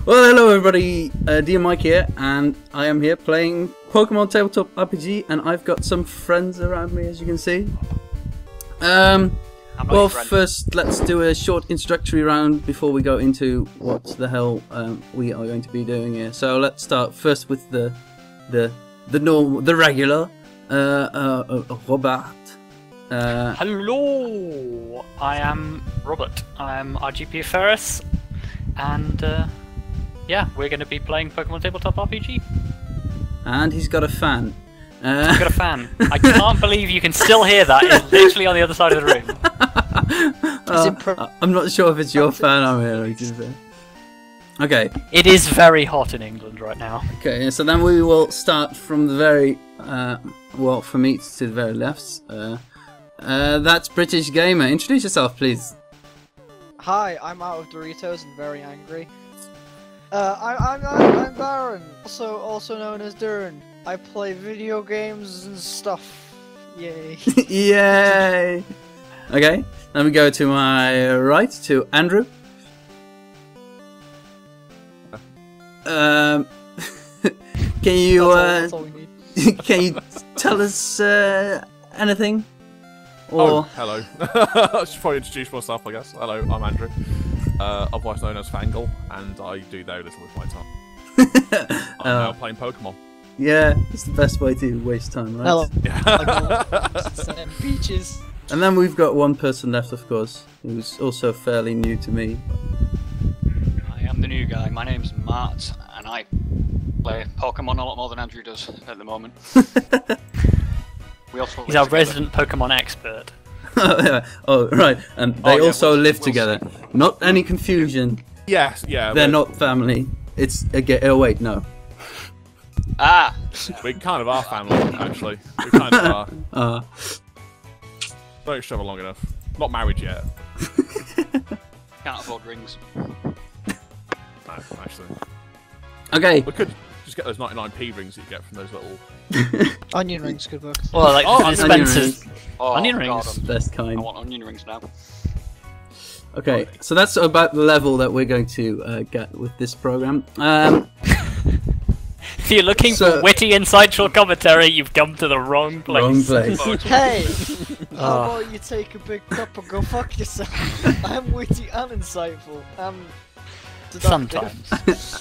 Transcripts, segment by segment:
Well, hello everybody, Dear Mike here, and I am here playing Pokemon Tabletop RPG, and I've got some friends around me, as you can see. Well, first let's do a short introductory round before we go into what the hell we are going to be doing here. So let's start first with the regular Robert. Hello, I am Robert. I am RGP Ferris, and yeah, we're going to be playing Pokemon Tabletop RPG. And he's got a fan. I've got a fan. I can't believe you can still hear that. It's literally on the other side of the room. I'm not sure if it's your fan I'm hearing. Okay. It is very hot in England right now. Okay, so then we will start from the very, well, for me it's to the very left. That's British Gamer. Introduce yourself, please. Hi, I'm out of Doritos and very angry. I'm Darren, also known as Darren. I play video games and stuff. Yay! Yay! Okay, then we go to my right to Andrew. Can you that's all we need. can you tell us anything? Or... Oh, hello. I should probably introduce myself, I guess. Hello, I'm Andrew. Otherwise known as Fangle, and I do very little with my time. I'm now playing Pokemon. Yeah, it's the best way to waste time, right? Hello. Yeah. Beaches. And then we've got one person left, of course, who's also fairly new to me. I am the new guy. My name's Mart, and I play Pokemon a lot more than Andrew does at the moment. He's our resident Pokemon expert. Oh, right, and they also live together. Not any confusion. Yes, yeah. They're not family. It's oh wait, no. Ah! We kind of are family, actually. We kind of are. Don't shove it long enough. Not married yet. Can't afford rings. No, actually. Okay. We could just get those 99p rings that you get from those little... Onion rings could work. Well, like Spencer's onion God, rings. best kind. I want onion rings now. Okay, so that's about the level that we're going to get with this program. If you're looking for witty, insightful commentary, you've come to the wrong place. Wrong place. Hey! How about you take a big cup and go fuck yourself? I'm witty and insightful. Sometimes.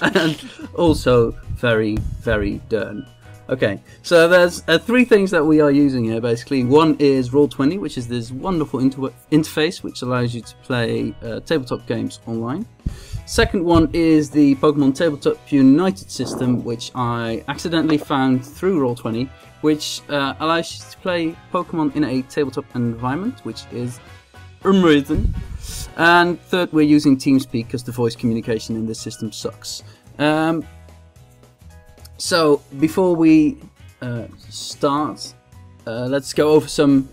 And also very, very dern. Okay, so there's three things that we are using here, basically. One is Roll20, which is this wonderful interface which allows you to play tabletop games online. Second one is the Pokemon Tabletop United system, which I accidentally found through Roll20, which allows you to play Pokemon in a tabletop environment, which is amazing. And third, we're using TeamSpeak because the voice communication in this system sucks. So before we start, let's go over some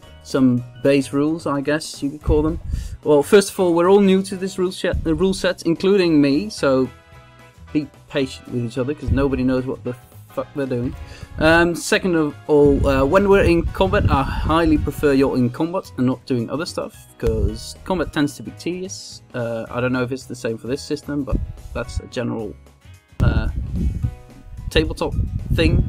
base rules, I guess you could call them. Well, first of all, we're all new to this rule set, including me, so be patient with each other because nobody knows what the fuck they're doing. Second of all, when we're in combat, I highly prefer you're in combat and not doing other stuff because combat tends to be tedious. I don't know if it's the same for this system, but that's a general tabletop thing.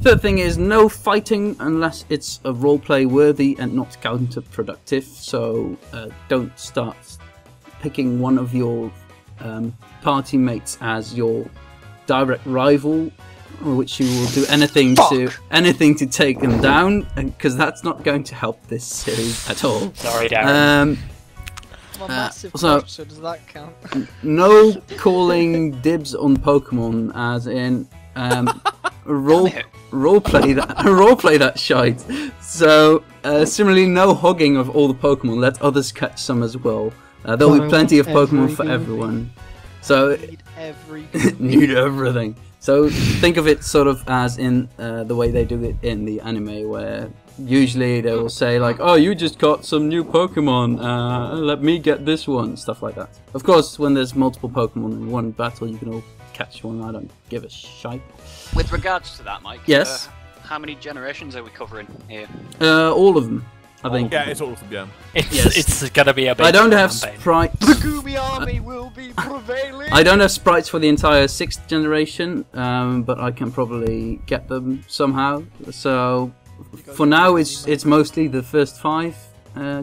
Third thing is no fighting unless it's a roleplay worthy and not counterproductive, so don't start picking one of your party mates as your direct rival, which you will do anything to take them down, because that's not going to help this series at all. Sorry, Darren. I'm a massive so does that count? No calling dibs on Pokemon, as in roleplay that shite. So similarly, no hogging of all the Pokemon. Let others catch some as well. There'll be plenty of Pokemon for everyone. So need everything. So think of it sort of as in the way they do it in the anime, where usually they will say like, "Oh, you just caught some new Pokemon. Let me get this one," stuff like that. Of course, when there's multiple Pokemon in one battle, you can all catch one. I don't give a shite. With regards to that, Mike. Yes. How many generations are we covering here? All of them. I think. Yeah, it's awesome. Yeah. It's gonna be a big I don't have campaign. sprites. The Goomy army will be prevailing. I don't have sprites for the entire 6th generation, but I can probably get them somehow. So for now, it's mostly the first 5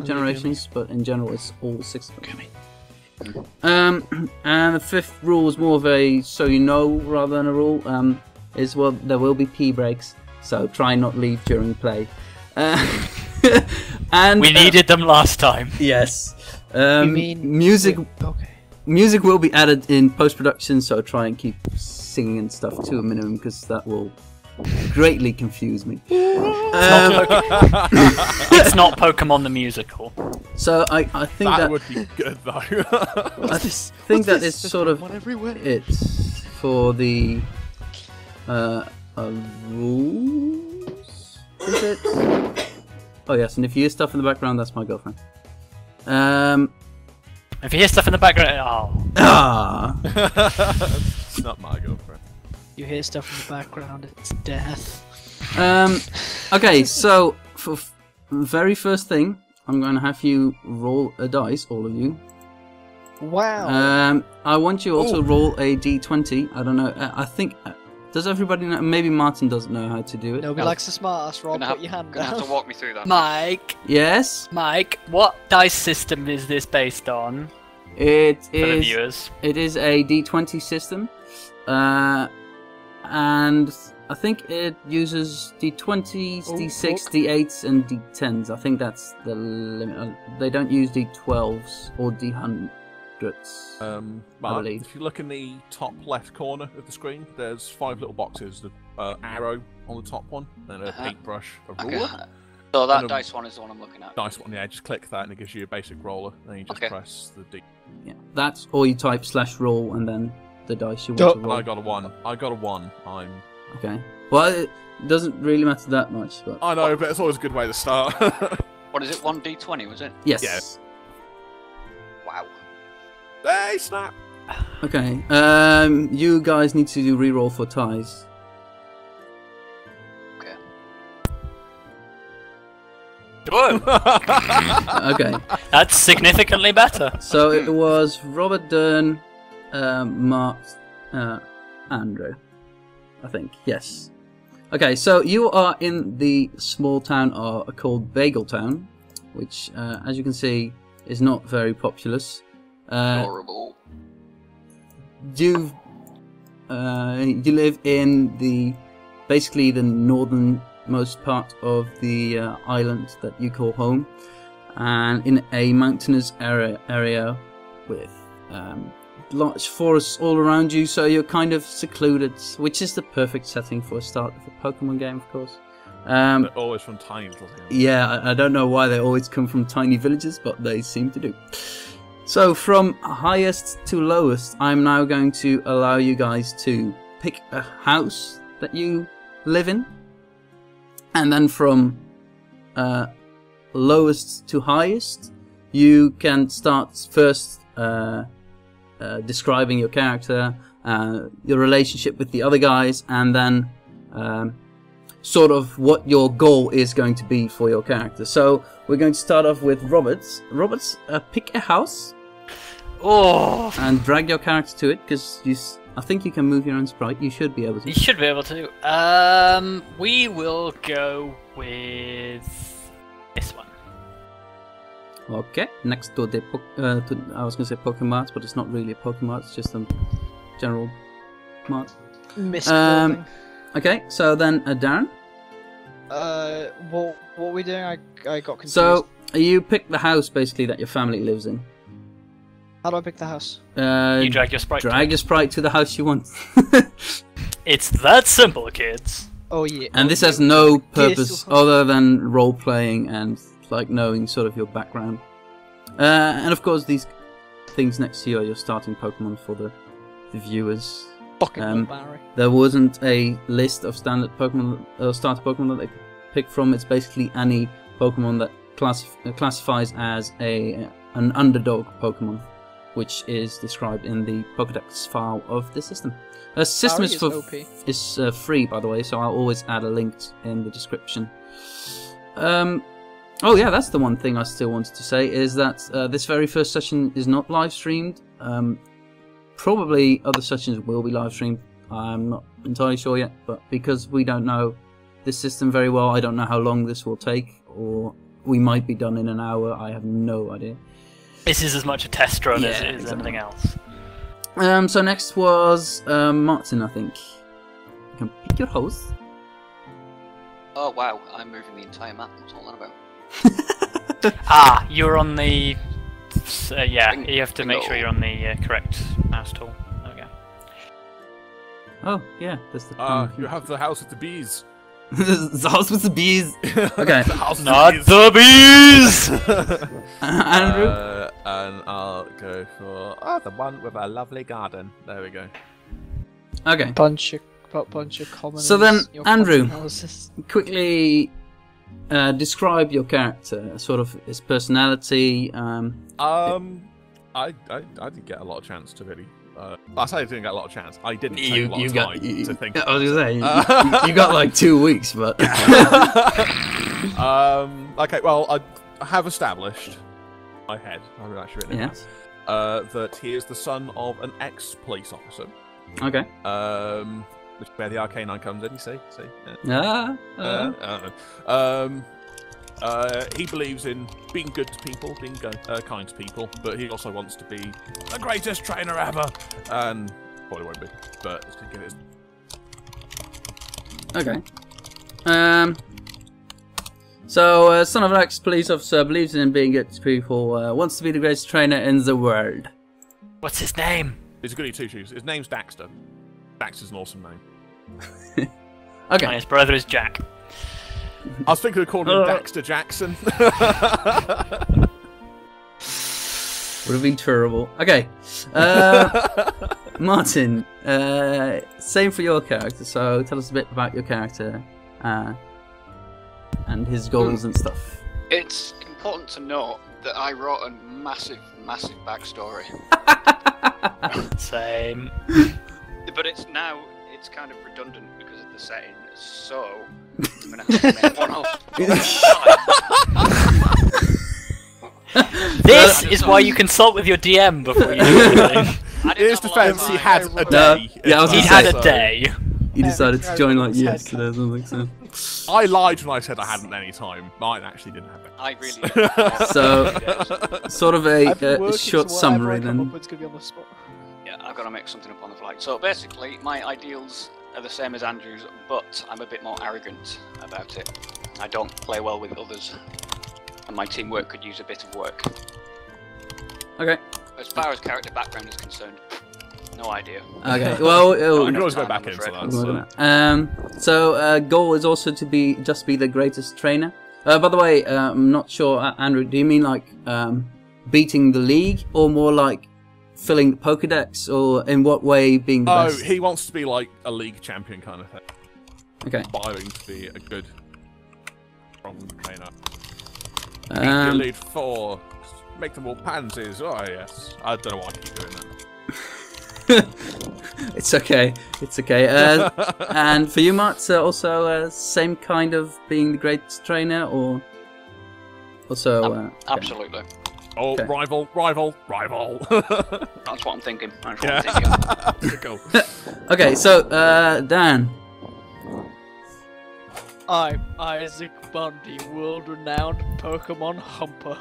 generations, but in general, it's all 6 of them. And the 5th rule is more of a so you know rather than a rule. Is well, there will be pee breaks, so try not leave during play. And We needed them last time. yes. You mean music? Okay. Music will be added in post-production, so try and keep singing and stuff to a minimum because that will greatly confuse me. It's not Pokemon the musical. So I think that would be good though. I think that is sort of it for the rules. Is it? Oh yes, and if you hear stuff in the background, that's my girlfriend. If you hear stuff in the background, It's not my girlfriend. You hear stuff in the background, it's death. Okay, so for very first thing, I'm going to have you roll a dice, all of you. Wow. I want you also to roll a d20. I don't know. I think. Does everybody know? Maybe Martin doesn't know how to do it. Nobody likes a smart ass, Rob. Put your hand Gonna have down. to walk me through that. Mike, Yes. what dice system is this based on It for the is. viewers? It is a d20 system, and I think it uses d20s, d6, d8s, and d10s. I think that's the limit. They don't use d12s or d100s. Mark, believe. if you look in the top left corner of the screen, there's 5 little boxes. The arrow on the top one, then a paintbrush, a ruler. Okay. So that And a- dice one is the one I'm looking at. Nice one, yeah. Just click that and it gives you a basic roller. Then you just press the D. Yeah, that's or you type /roll and then the dice you want to roll. I got a 1. I'm. Okay. Well, it doesn't really matter that much, but I know, but it's always a good way to start. What is it? 1d20 was it? yes. Yeah. Wow. Hey, snap! Okay. You guys need to do reroll for ties. Okay. Whoa, Okay. that's significantly better. So it was Robert, Dern, Mark, Andrew. I think, yes. Okay, so you are in the small town called Bageltown, which, as you can see, is not very populous. Horrible. You live in basically the northernmost part of the island that you call home, and in a mountainous area with large forests all around you, so you're kind of secluded, which is the perfect setting for a start of a Pokemon game, of course. But always from tiny little towns. Yeah, I don't know why they always come from tiny villages, but they seem to do. So from highest to lowest, I'm now going to allow you guys to pick a house that you live in, and then from lowest to highest, you can start first describing your character, your relationship with the other guys, and then sort of what your goal is going to be for your character. So we're going to start off with Roberts. Roberts, pick a house. Oh, And drag your character to it, because I think you can move your own sprite. You should be able to. you should be able to. We will go with this one. Okay, next to the I was going to say Pokemart, but it's not really a Pokemart, it's just a general mart. Misbuilding. Okay, so then Darren. What are we doing? I got confused. So you pick the house basically that your family lives in. How do I pick the house? You drag your sprite. Drag your sprite to the house you want. It's that simple, kids. Oh yeah. And this has no purpose Yes. other than role playing and like knowing sort of your background. And of course, these things next to you are your starting Pokemon for the viewers. Fucking Barry. There wasn't a list of standard Pokemon or starter Pokemon that they could pick from. It's basically any Pokemon that classifies as an underdog Pokemon, which is described in the Pokédex file of the system. The system Barry is free, by the way, so I'll always add a link in the description. Oh yeah, that's the one thing I still wanted to say, is that this very first session is not live streamed. Probably other sessions will be live streamed. I'm not entirely sure yet, but because we don't know this system very well, I don't know how long this will take, or we might be done in an hour. I have no idea. This is as much a test run as it is anything else. So next was Martin, I think. You can pick your host. Oh wow, I'm moving the entire map. What's all that about? Ah, you're on the... yeah, you have to make sure you're on the correct mouse tool. Okay. Oh, yeah, that's the you have the house with the bees. The house with the bees! Okay. The house with Not the bees. the bees! Andrew? And I'll go for the one with a lovely garden. There we go. Okay. Bunch of commoners. So then, your Andrew, common houses. quickly describe your character, sort of his personality. I didn't get a lot of chance to really. I say I didn't get a lot of chance. I didn't take a lot of time to think. I was gonna say you got like 2 weeks, but. Okay, well, I have established in my head. I'm actually written it down, that he is the son of an ex-police officer. Okay. Which is where the R-K9 comes in. You see. He believes in being good to people, being kind to people, but he also wants to be the greatest trainer ever. And probably won't be, but it's gonna give it. Okay. So, son of an ex-police officer, believes in being good to people, wants to be the greatest trainer in the world. What's his name? He's a goody two-shoes. His name's Daxter. Daxter's an awesome name. Okay. And his brother is Jack. I was thinking of calling him Daxter Jackson. Would have been terrible. Okay. Martin, same for your character, so tell us a bit about your character and his goals and stuff. It's important to note that I wrote a massive backstory. Same. But it's kind of redundant because of the setting, so I'm gonna have to make one up. This is why you consult with your DM before you do anything. In his defense, he had a day. Yeah, I was He gonna had say, a day. He decided to join like Every time yesterday or something. So. I lied when I said I hadn't any time. Mine actually didn't have it. I really So, sort of I've been a working, short so whatever summary I come then. up with, it's gonna be on the spot. Yeah, I've got to make something up on the fly. So basically, my ideals are the same as Andrew's, but I'm a bit more arrogant about it. I don't play well with others, and my teamwork could use a bit of work. Okay. As far as character background is concerned, no idea. Okay. Well, You can no always go time, back I'm into afraid. that. so goal is also to be the greatest trainer. By the way, I'm not sure, Andrew. Do you mean like beating the league, or more like filling the Pokédex, or in what way being the best? He wants to be like a league champion kind of thing. Okay. Aspiring to be a good, strong trainer. Um, Lead 4. Make them all pansies. Oh yes. I don't know why I keep doing that. It's okay. It's okay. And for you, Mart, also same kind of being the greatest trainer, or also Absolutely. Oh, Okay. rival. That's what I'm thinking. That's what I'm thinking. Go. Okay, so Dan. I'm Isaac Bundy, world-renowned Pokemon humper.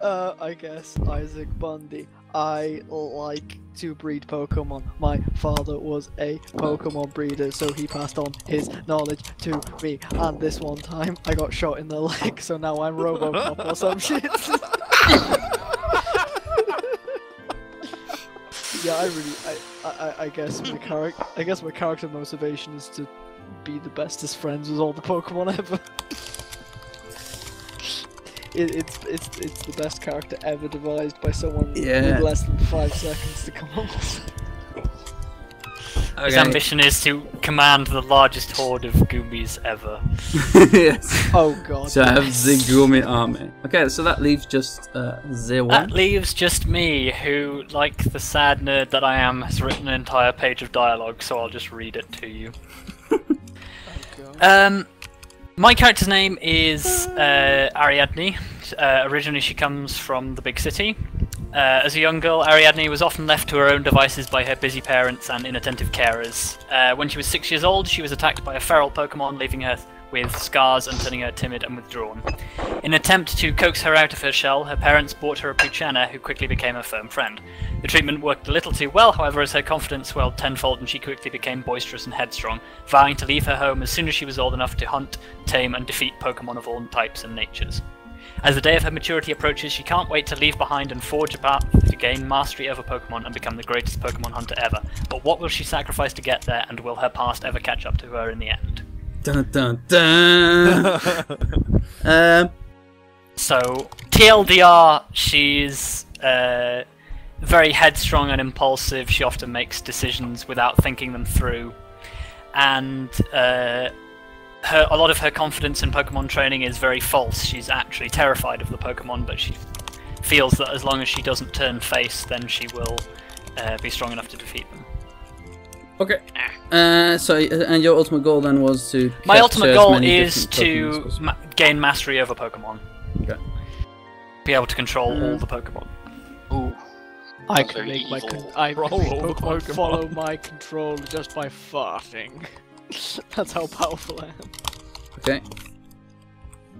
I guess Isaac Bundy. I like to breed Pokemon. My father was a Pokemon breeder, so he passed on his knowledge to me. And this one time, I got shot in the leg, so now I'm Robocop or some shit. Yeah, I guess my character motivation is to be the bestest friends with all the Pokemon ever. It's the best character ever devised by someone with less than 5 seconds to come up with. His ambition is to command the largest horde of Goomies ever. Yes. Oh god. So I have the Goomy army. Okay, so that leaves just the one. That leaves just me, who, like the sad nerd that I am, has written an entire page of dialogue, so I'll just read it to you. My character's name is Ariadne. Originally, she comes from the big city. As a young girl, Ariadne was often left to her own devices by her busy parents and inattentive carers. When she was 6 years old, she was attacked by a feral Pokémon, leaving her with scars and turning her timid and withdrawn. In an attempt to coax her out of her shell, her parents bought her a Puchana, who quickly became a firm friend. The treatment worked a little too well, however, as her confidence swelled tenfold and she quickly became boisterous and headstrong, vowing to leave her home as soon as she was old enough to hunt, tame, and defeat Pokémon of all types and natures. As the day of her maturity approaches, she can't wait to leave behind and forge a path to gain mastery over Pokémon and become the greatest Pokémon hunter ever. But what will she sacrifice to get there, and will her past ever catch up to her in the end? Dun dun dun! So, TLDR, she's very headstrong and impulsive. She often makes decisions without thinking them through. And a lot of her confidence in Pokemon training is very false. She's actually terrified of the Pokemon, but she feels that as long as she doesn't turn face, then she will be strong enough to defeat them. Okay. So, and your ultimate goal then was to... My ultimate goal is to gain mastery over Pokemon. Okay. Be able to control all the Pokemon. Ooh. I That's can very make my evil. Pokemon Pokemon. follow my control just by farting. That's how powerful I am. Okay.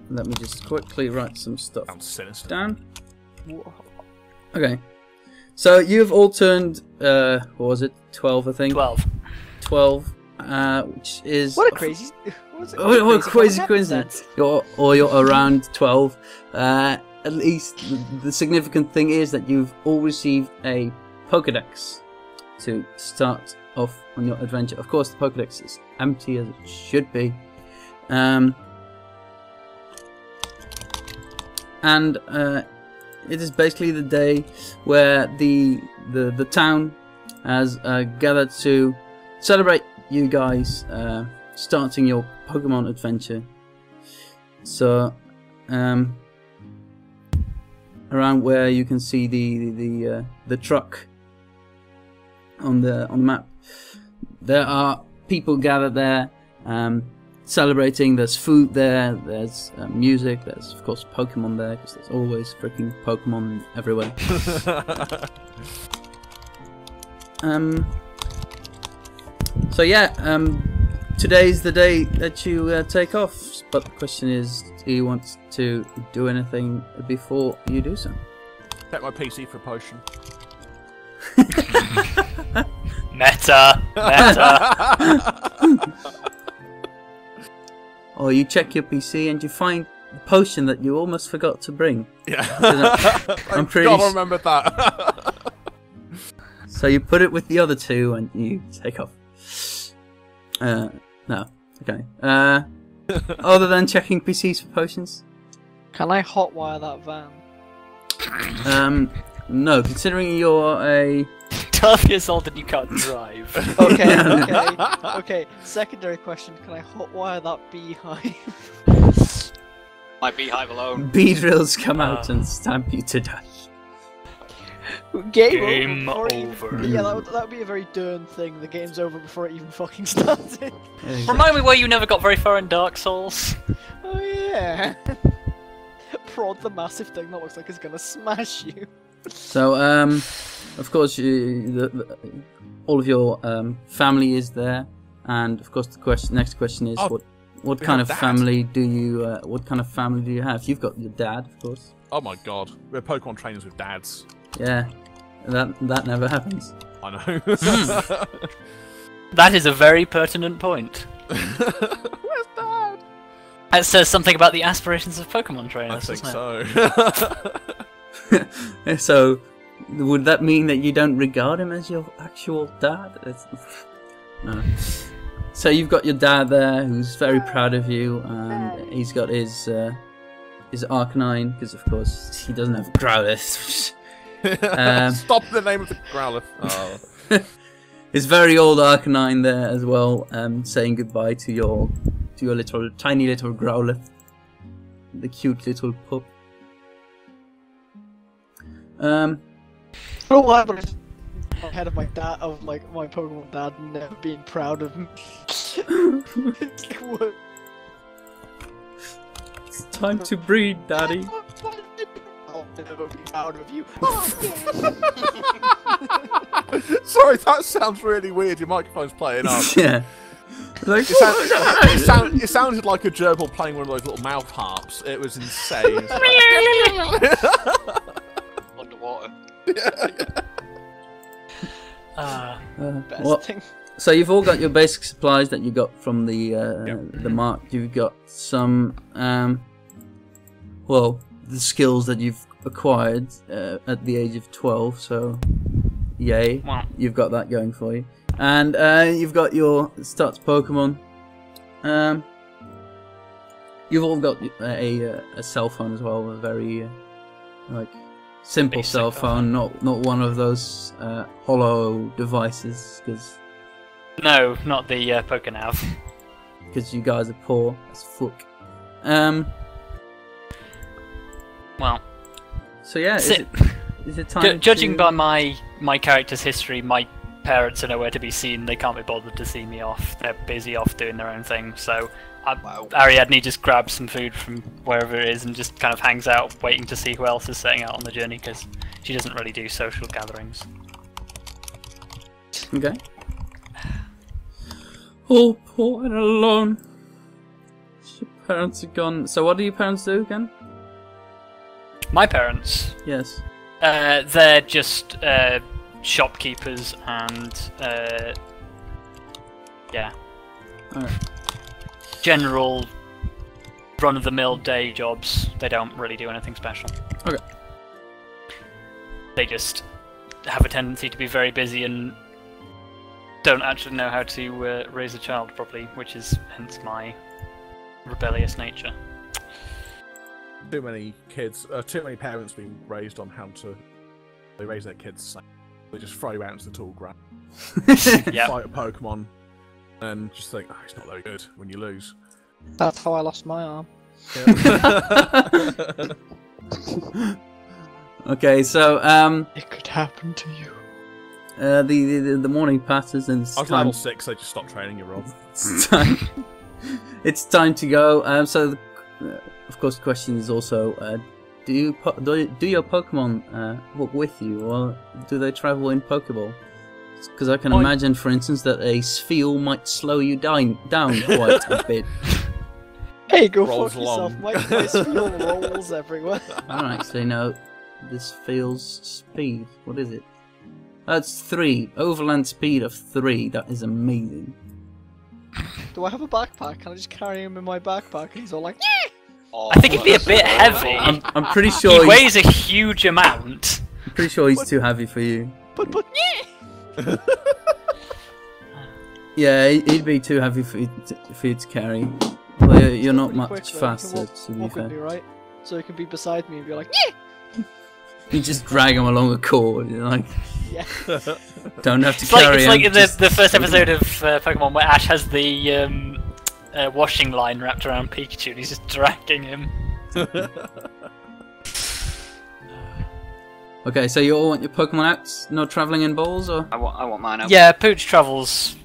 Let me just quickly write some stuff Sounds sinister. down. Whoa. Okay. So you've all turned, what was it? 12, I think? 12. 12, which is... What a crazy... What What a crazy coincidence. You're around 12. At least the significant thing is that you've all received a Pokédex to start off on your adventure. Of course, the Pokédex is empty as it should be. And it is basically the day where the town has gathered to celebrate you guys starting your Pokemon adventure. So around where you can see the truck on the map, there are people gathered there celebrating. There's food there, there's music, there's of course Pokemon there, because there's always freaking Pokemon everywhere. So yeah, today's the day that you take off, but the question is, do you want to do anything before you do so? Check my PC for a potion. Meta! Or you check your PC and you find the potion that you almost forgot to bring. Yeah. I'm pretty gotta remember that. So you put it with the other two and you take off. No. Okay. Other than checking PCs for potions? Can I hotwire that van? No, considering you're a... 12 years old and you can't drive. Okay. Secondary question, can I hotwire that beehive? My beehive alone. bee drills come out and stamp you to death. Game over. Yeah, that would be a very Darren thing. The game's over before it even fucking started. Remind me why you never got very far in Dark Souls. Oh yeah. Prod the massive thing that looks like it's gonna smash you. So, of course, all of your family is there, and of course, the next question is, what kind of family do you have? You've got your dad, of course. Oh my god, we're Pokemon trainers with dads. Yeah, that never happens. I know. That is a very pertinent point. Where's Dad? That says something about the aspirations of Pokemon trainers, I think doesn't so. So, would that mean that you don't regard him as your actual dad? No. So you've got your dad there, who's very proud of you, and he's got his Arcanine, because of course he doesn't have Growlithe. Stop the name of the Growlithe. Oh. His very old Arcanine there as well, saying goodbye to your tiny little Growlithe, the cute little pup. Oh, what? But ahead of my dad, of like my Pokemon dad, never being proud of me. It's time to breed, Daddy. I'll never be proud of you. Sorry, that sounds really weird. Your microphone's playing up. Yeah. Like, It sounded like a gerbil playing one of those little mouth harps. It was insane. Underwater. Best well, thing. so you've all got your basic supplies that you got from the mark. You've got some, well, the skills that you've acquired at the age of 12. So, yay, Wow. you've got that going for you. And you've got your stats Pokemon. You've all got a cell phone as well, a very like simple Basic cell phone, not one of those hollow devices, No, not the Pokénav. because you guys are poor as fuck. Well, So yeah, Si- is it time? judging to... by my character's history, my parents are nowhere to be seen. They can't be bothered to see me off. They're busy off doing their own thing. So Ariadne just grabs some food from wherever it is and just kind of hangs out, waiting to see who else is setting out on the journey, because she doesn't really do social gatherings. Okay. All poor and alone. Your parents are gone. So what do your parents do again? My parents, Yes. they're just shopkeepers and yeah, Alright. general run-of-the-mill day jobs. They don't really do anything special. Okay. They just have a tendency to be very busy and don't actually know how to raise a child properly, which is hence my rebellious nature. Too many kids, too many parents being raised on how to they raise their kids the same. They just throw you out into the tall grass, Yep. fight a Pokemon, and just think, oh, it's not very good when you lose. That's how I lost my arm. Okay, so It could happen to you. the morning passes and it's I was time. level 6, they just stopped training you, Rob. It's time. It's time to go. So, of course, the question is also: do your Pokemon walk with you, or do they travel in Pokeball? Because I can imagine, for instance, that a Spheal might slow you down quite a bit. Hey, go Rolls fuck yourself. along. My spiel rolls everywhere. I don't actually know this Spheal's speed. What is it? That's 3. Overland speed of 3. That is amazing. Do I have a backpack? Can I just carry him in my backpack? And he's all like, yeah! Oh, I think it'd be a bit heavy. I'm pretty sure He weighs a huge amount. I'm pretty sure he's too heavy for you. But yeah! Yeah, he'd be too heavy for you to carry. Well, you're not Pretty much quick, though. faster, He to can be walk with me, fair. right? So he can be beside me and be like, yeah! You just drag him along a cord. You're like, Yeah. don't have to It's like, carry it's him. like in just- the first episode of Pokemon where Ash has the washing line wrapped around Pikachu and he's just dragging him. Okay, so you all want your Pokemon out? No travelling in balls, or? I want mine out. Yeah, Pooch travels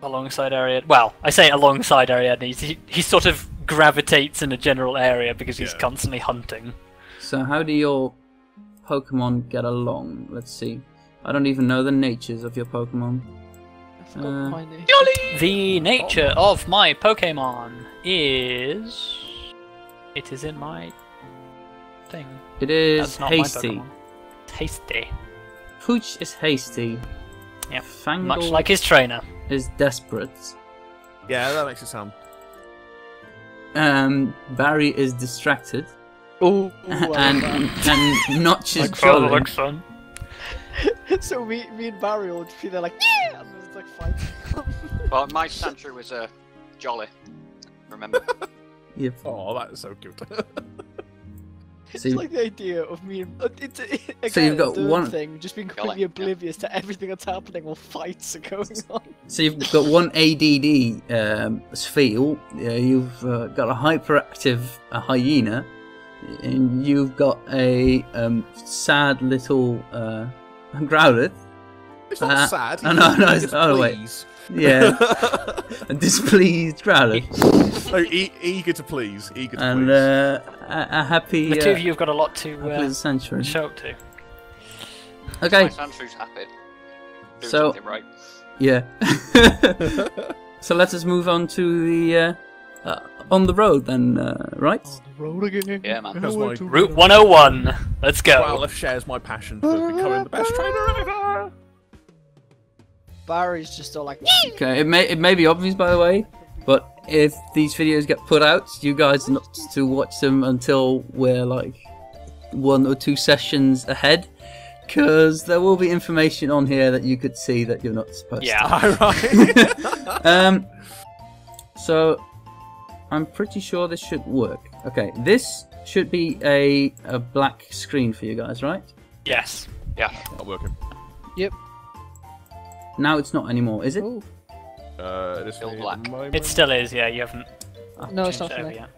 alongside Ariadne. Well, I say alongside Ariadne. He sort of gravitates in a general area because he's Yeah. constantly hunting. So how do your Pokemon get along? Let's see. I don't even know the natures of your Pokemon. I forgot my name. The nature of my Pokemon is... It is in my thing. It is That's not hasty. my Pokemon. Hasty. Pooch is hasty. Yep. Fangle Much like his trainer. is desperate. Yeah, that makes it sound. Barry is distracted. Ooh, and Notch is Like father, jolly. like son. So me and Barry will just be there like, yeah! And it's like fighting. Well, my Sandshrew was jolly. Remember? Yep. Oh, that is so good. It's So you- like the idea of me and... again, So you've got the one- thing, just being Jolly, completely yeah. oblivious to everything that's happening while fights are going on. So you've got one ADD Spheal, you've got a hyperactive hyena, and you've got a sad little Growlithe. It's not sad. no, It's oh, wait. please. Yeah. A displeased Growler. No, eager to please. Eager to And please. a happy. The two of you have got a lot to happy century. show up to. Okay. My Sandshrews happy. Do So- something right. Yeah. So let us move on to the on the road then, right? Road again. Yeah, man. That's my Route 101. Let's go. Growler shares my passion for becoming the best trainer ever. Barry's just all like. Okay. It may be obvious, by the way, but if these videos get put out, you guys are not to watch them until we're like 1 or 2 sessions ahead. Because there will be information on here that you could see that you're not supposed to. Yeah. Right. So, I'm pretty sure this should work. Okay, this should be a black screen for you guys, right? Yes. Yeah. Not working. Yep. Now it's not anymore, is it? Ooh. It is Still for me black. at the moment. It still is, yeah, you haven't No, it's changed not it for over me. yet.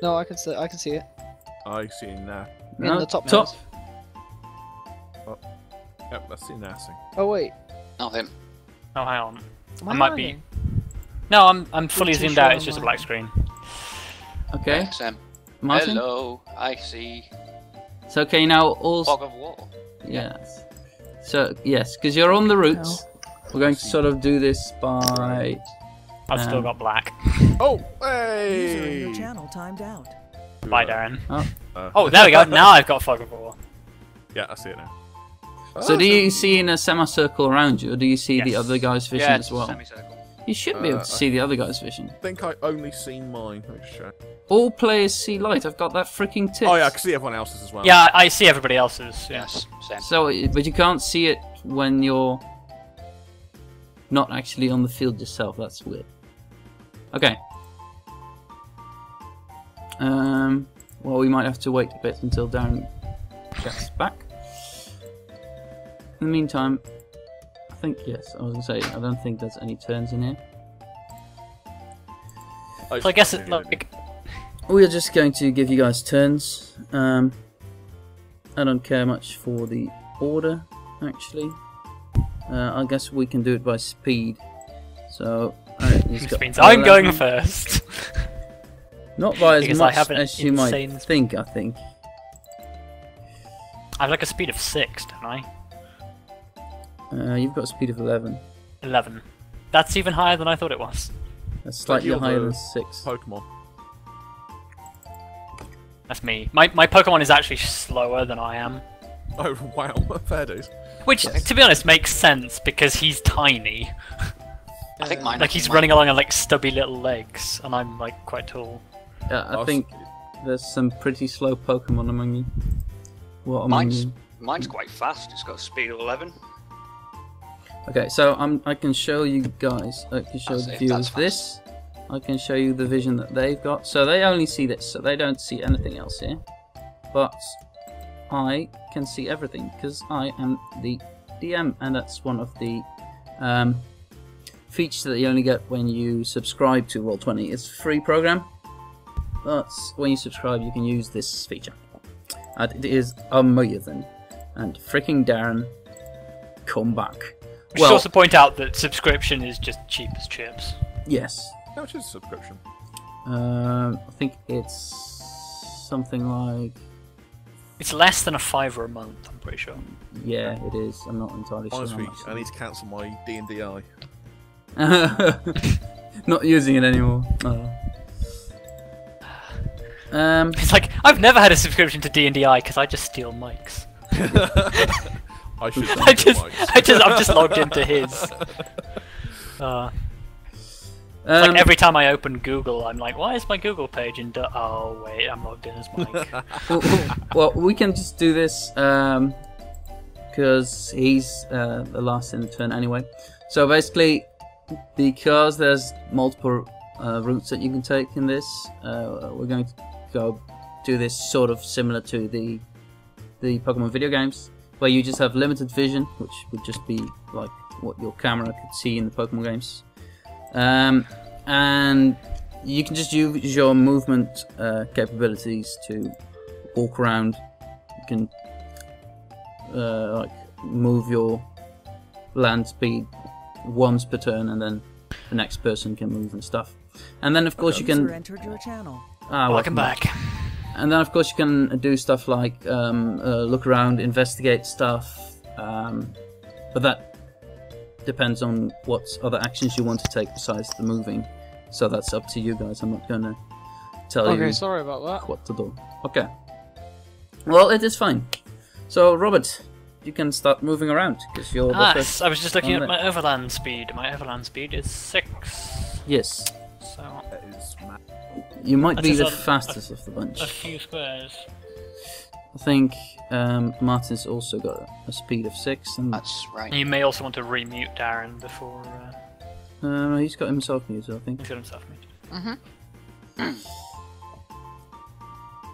No, I can see it. I see now. No, In the top. top. Yep, that's the nasty. Oh wait. Not him. Oh, hang on. Am I might be. lying? No, I'm fully too zoomed sure out, I'm it's just a lying. black screen. Okay, XM. Martin. Hello, I see It's okay now. All fog of war. yes. So yes, because you're on the routes. We're going to sort of do this by. I've still Um, got black. Oh, User in hey! your channel timed out. Bye, Darren. Oh. Oh, there we go. Now I've got fog of war. Yeah, I see it now. So do you see in a semicircle around you, or do you see the Yes. other guy's vision Yeah, as it's well? semicircle. You should be able to see the other guy's vision. I think I only seen mine. Let me just check. All players see light. I've got that freaking tip. Oh yeah, I can see everyone else's as well. Yeah, I see everybody else's. Yeah. Yes, same. So, but you can't see it when you're not actually on the field yourself. That's weird. Okay. Well, we might have to wait a bit until Darren gets back. In the meantime, I think yes. I was gonna say I don't think there's any turns in here. So I guess it's like We are just going to give you guys turns. I don't care much for the order, actually. I guess we can do it by speed. So, which means I'm going first. Not by as Because I much have an as you might insane think, I think. I have like a speed of 6, don't I? You've got a speed of 11. 11. That's even higher than I thought it was. That's slightly you're higher the than 6. Pokemon. That's me. My Pokemon is actually slower than I am. Oh wow, fair dues. Which, Yes. to be honest, makes sense because he's tiny. I think mine. Like he's running along on like stubby little legs, and I'm like quite tall. I think there's some pretty slow Pokemon among you. What among you? Mine's quite fast. It's got a speed of 11. Okay, so I can show you guys. I can show That's the it, viewers that's this. I can show you the vision that they've got. So they only see this, so they don't see anything else here. But I can see everything because I am the DM, and that's one of the features that you only get when you subscribe to Roll20. It's a free program, but when you subscribe, you can use this feature. And it is amazing. And freaking Darren, come back. We should also point out that subscription is just cheap as chips. Yes. How much is a subscription? I think it's something like, It's less than a £5 a month, I'm pretty sure. yeah, it is. I'm not entirely sure. Honestly, how much I need to cancel my D&DI. Not using it anymore. Oh. It's like I've never had a subscription to D&DI because I just steal mics. I should. I'm just logged into his. Like every time I open Google, I'm like, why is my Google page in? Oh wait, I'm logged in as Mike. Well, we can just do this because he's the last in the turn anyway. So basically, because there's multiple routes that you can take in this, we're going to go do this sort of similar to the Pokemon video games, where you just have limited vision, which would just be like what your camera could see in the Pokemon games. And you can just use your movement capabilities to walk around. You can like move your land speed once per turn, and then the next person can move and stuff. And then of course you User can. entered your channel. Welcome back. And then of course you can do stuff like look around, investigate stuff, but that depends on what other actions you want to take besides the moving. So that's up to you guys. I'm not gonna tell you. Okay, sorry about that. What to do. Okay. Well, it is fine. So Robert, you can start moving around because you're the first. I was just looking on at there. my overland speed. My overland speed is 6. Yes. So That is mad. You might That be is the a fastest of the bunch. a few squares. I think Martin's also got a speed of 6, and That's right. You may also want to remute Darren before he's got himself muted, I think. he's got himself muted.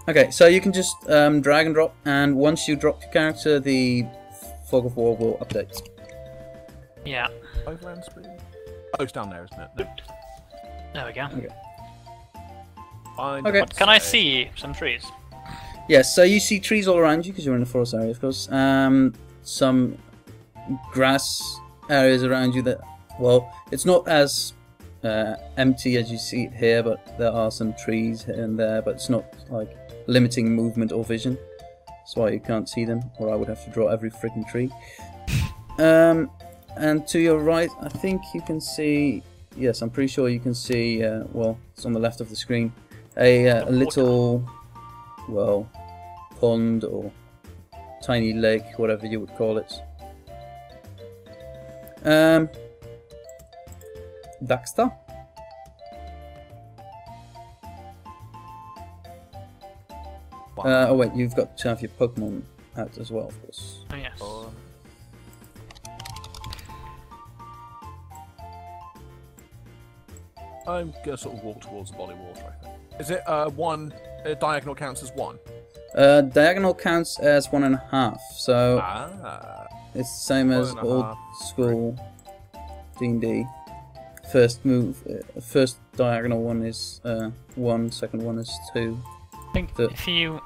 Okay, so you can just drag and drop, and once you drop your character, the fog of war will update. Yeah. Overland speed? Oh, it's down there, isn't it? No. There we go. Okay. Fine, Okay. I'd Can I say- see some trees? Yes, so you see trees all around you because you're in the forest area, of course. Some grass areas around you that, well, it's not as empty as you see it here, but there are some trees here and there, but it's not like limiting movement or vision. That's why you can't see them, or I would have to draw every freaking tree. And to your right, I think you can see, yes, I'm pretty sure you can see, well, it's on the left of the screen, a little, well, pond or tiny lake, whatever you would call it. Daxter? Oh wait, you've got to have your Pokemon out as well, of course. Oh yes. I'm gonna sort of walk towards the body of water, I think. Is it one diagonal counts as 1? Diagonal counts as 1.5, so Ah. it's the same as 1.5, old school D&D. First move, first diagonal one is 1, second one is 2. I think the- if you...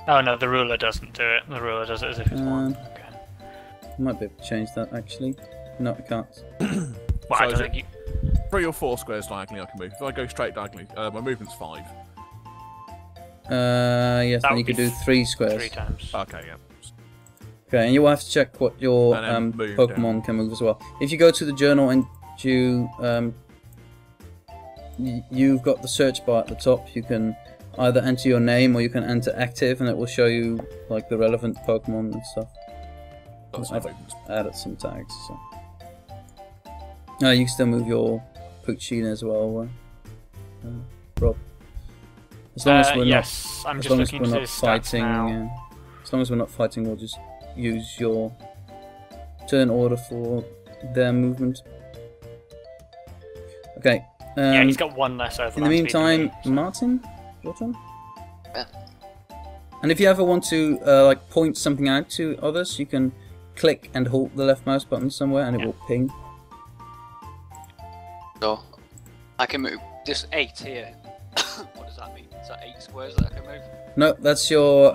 Oh no, the ruler doesn't do it. The ruler does it as if it's 1. Okay. I might be able to change that actually. No, I can't. Well, So I is don't it- think you... 3 or 4 squares diagonally I can move. If I go straight diagonally, my movement's 5. Yes, That then you would could be do 3 squares. 3 times. Okay, yeah. Okay, and you will have to check what your And then move Pokemon down. can move as well. If you go to the journal and you you've got the search bar at the top, you can either enter your name or you can enter active, and it will show you like the relevant Pokemon and stuff. That's I've movements. added some tags. So. You can still move your Puccina as well, Rob. As long as we're yes, I'm not, as just long as looking we're into not his stats fighting, now. as long as we're not fighting, we'll just use your turn order for their movement. Okay. Yeah, he's got 1 less overland In the meantime, speed than me, so- Martin, your turn. Yeah. And if you ever want to like point something out to others, you can click and hold the left mouse button somewhere, and it Yeah. will ping. So, I can move this 8 here. What does that mean? Is that 8 squares that I can move? No, that's your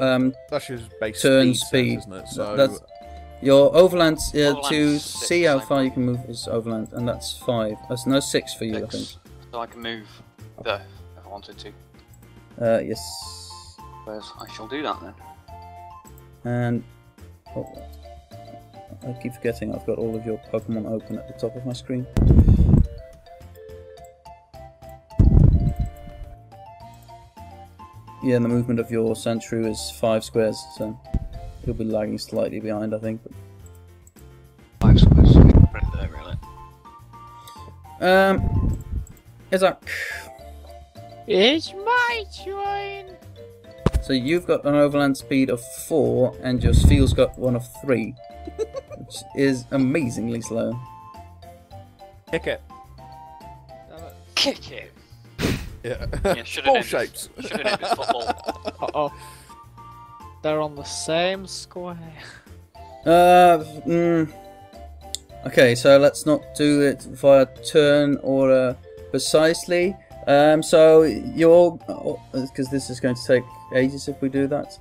That's your base turn speed, speed. isn't it? So That's your overland. Overland's To 6, see how I far you think. can move is overland, and that's 5. That's no 6 for you, I think. 6. So I can move there if I wanted to. Yes. Squares. I shall do that then. And I keep forgetting I've got all of your Pokemon open at the top of my screen. Yeah, and the movement of your Sandshrew is 5 squares, so he'll be lagging slightly behind, I think. 5 squares. Right there, really. Isaac. It's my turn. So you've got an overland speed of 4, and your Spheel's got one of 3, which is amazingly slow. kick it. Kick it! Yeah. Yeah, should Ball have shapes. Should have named it football. Uh oh. They're on the same square. Okay, so let's not do it via turn order precisely. So you're, because this is going to take ages if we do that.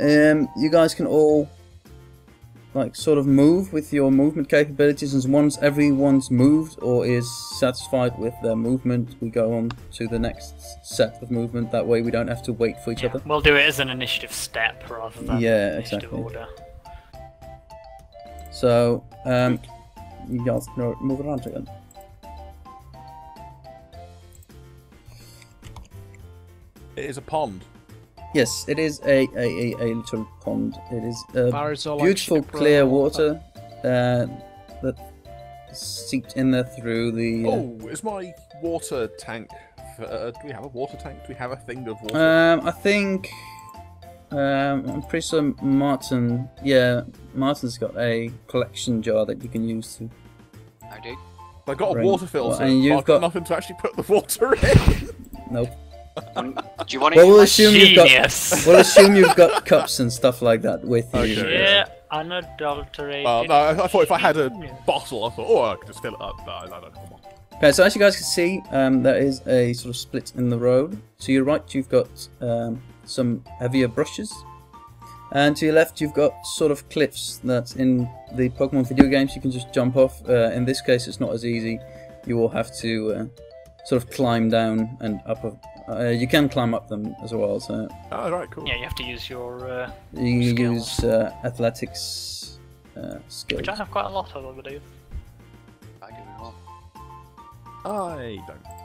You guys can all like sort of move with your movement capabilities, and once everyone's moved or is satisfied with their movement, we go on to the next set of movement. That way we don't have to wait for each other. We'll do it as an initiative step rather than initiative exactly. order. So, you guys can move around again. It is a pond. Yes, it is a little pond. It is Barrels are like beautiful ship clear water. water that seeped in there through the... Oh, is my water tank... do we have a water tank? Do we have a thing of water? I think... I'm pretty sure Martin... Yeah, Martin's got a collection jar that you can use to... I do. I've got a Right. water filter, And you've but I've got got- nothing to actually put the water in. Nope. Do you want to Well, we'll use assume you've got... Genius! We'll assume you've got cups and stuff like that with you. Okay. Yeah, unadulterated. No, I thought if I had a bottle, I thought, oh, I could just fill it up. No, come on. Okay, so as you guys can see, there is a sort of split in the road. To your right, you've got some heavier brushes. And to your left, you've got sort of cliffs that in the Pokemon video games you can just jump off. In this case, it's not as easy. You will have to sort of climb down and up. You can climb up them as well. So Oh, right, cool. Yeah, you have to use your you skills. use athletics skills. which I have quite a lot of, I believe. I do as well. I don't.